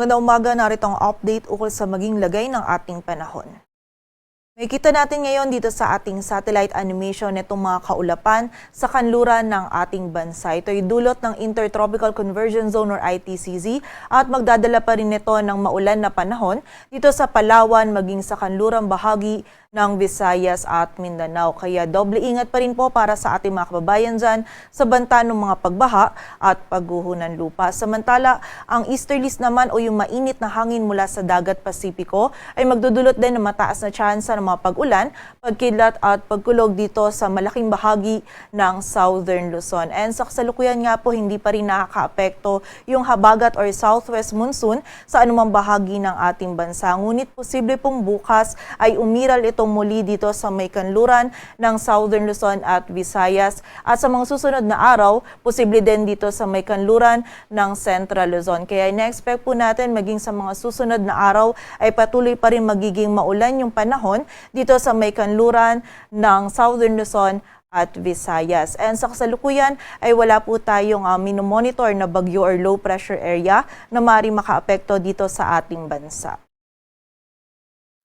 Magandang umaga, narito ang update ukol sa maging lagay ng ating panahon. Makikita natin ngayon dito sa ating satellite animation itong mga kaulapan sa kanluran ng ating bansa. Ito ay dulot ng Intertropical Convergence Zone or ITCZ at magdadala pa rin ito ng maulan na panahon dito sa Palawan maging sa kanlurang bahagi ng Visayas at Mindanao. Kaya doble ingat pa rin po para sa ating mga kababayan dyan sa banta ng mga pagbaha at pagguho ng lupa. Samantala, ang easterlies naman o yung mainit na hangin mula sa dagat Pasipiko ay magdudulot din ng mataas na tsansa ng mga pag-ulan, pagkidlat at pagkulog dito sa malaking bahagi ng Southern Luzon. And sa kasalukuyan nga po, hindi pa rin nakakaapekto yung habagat or southwest monsoon sa anumang bahagi ng ating bansa. Ngunit posible pong bukas ay umiral ito muli dito sa may kanluran ng Southern Luzon at Visayas. At sa mga susunod na araw, posible din dito sa may kanluran ng Central Luzon. Kaya ina-expect po natin maging sa mga susunod na araw ay patuloy pa rin magiging maulan yung panahon dito sa may kanluran ng Southern Luzon at Visayas. And sa kasalukuyan ay wala po tayong minomonitor na bagyo or low pressure area na maaaring makaapekto dito sa ating bansa.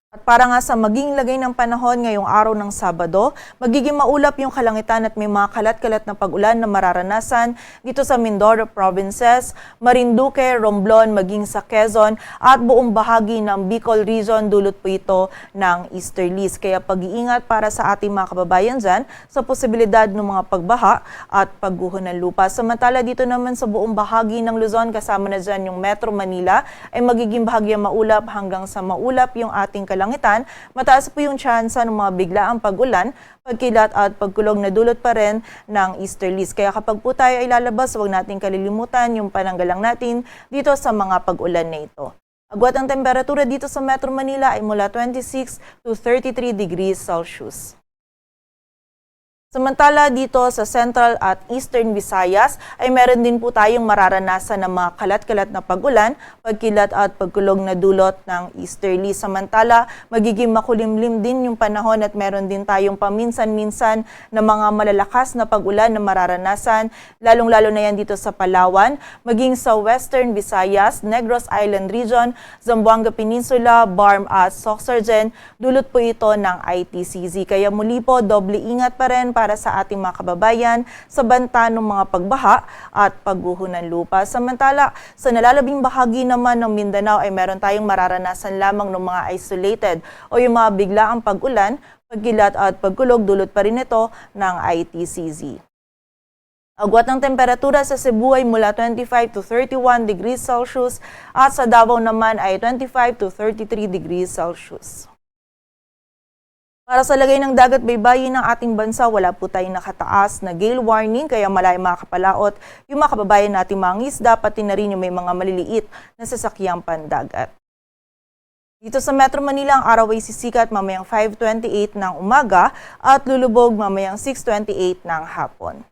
At para nga sa maging lagay ng panahon ngayong araw ng Sabado, magiging maulap yung kalangitan at may mga kalat-kalat na pag-ulan na mararanasan dito sa Mindoro Provinces, Marinduque, Romblon, maging sa Quezon at buong bahagi ng Bicol Region. Dulot po ito ng easterlies. Kaya pag-iingat para sa ating mga kababayan dyan sa posibilidad ng mga pagbaha at pagguho ng lupa. Samantala dito naman sa buong bahagi ng Luzon, kasama na dyan yung Metro Manila, ay magiging bahagyang maulap hanggang sa maulap yung ating kalangitan. Mataas po yung tsansa ng mga biglaang pag-ulan, pagkilat at pagkulog na dulot pa rin ng easterlies. Kaya kapag po tayo ay lalabas, huwag natin kalilimutan yung pananggalang natin dito sa mga pag-ulan na ito. Agwat ang temperatura dito sa Metro Manila ay mula 26 to 33 degrees Celsius. Samantala dito sa Central at Eastern Visayas ay meron din po tayong mararanasan ng mga kalat-kalat na pag-ulan, pagkilat at pagkulog na dulot ng easterly. Samantala, magiging makulimlim din yung panahon at meron din tayong paminsan-minsan na mga malalakas na pag-ulan na mararanasan, lalong-lalo na yan dito sa Palawan, maging sa Western Visayas, Negros Island Region, Zamboanga Peninsula, Barm at Sorsogon. Dulot po ito ng ITCZ. Kaya muli po, doble ingat pa rin para sa ating mga kababayan sa banta ng mga pagbaha at pagguho ng lupa. Samantala, sa nalalabing bahagi naman ng Mindanao ay meron tayong mararanasan lamang ng mga isolated o yung mga biglaang pag-ulan, pagkilat at pagkulog. Dulot pa rin ito ng ITCZ. Agwat ng temperatura sa Cebu ay mula 25 to 31 degrees Celsius at sa Davao naman ay 25 to 33 degrees Celsius. Para sa lagay ng dagat baybayin ng ating bansa, wala po tayong nakataas na gale warning, kaya malayong makakapalaot yung mga kababayan nating mga isda, pati na rin yung may mga maliliit na sasakyang pandagat. Dito sa Metro Manila, ang araw ay sisikat mamayang 5:28 ng umaga at lulubog mamayang 6:28 ng hapon.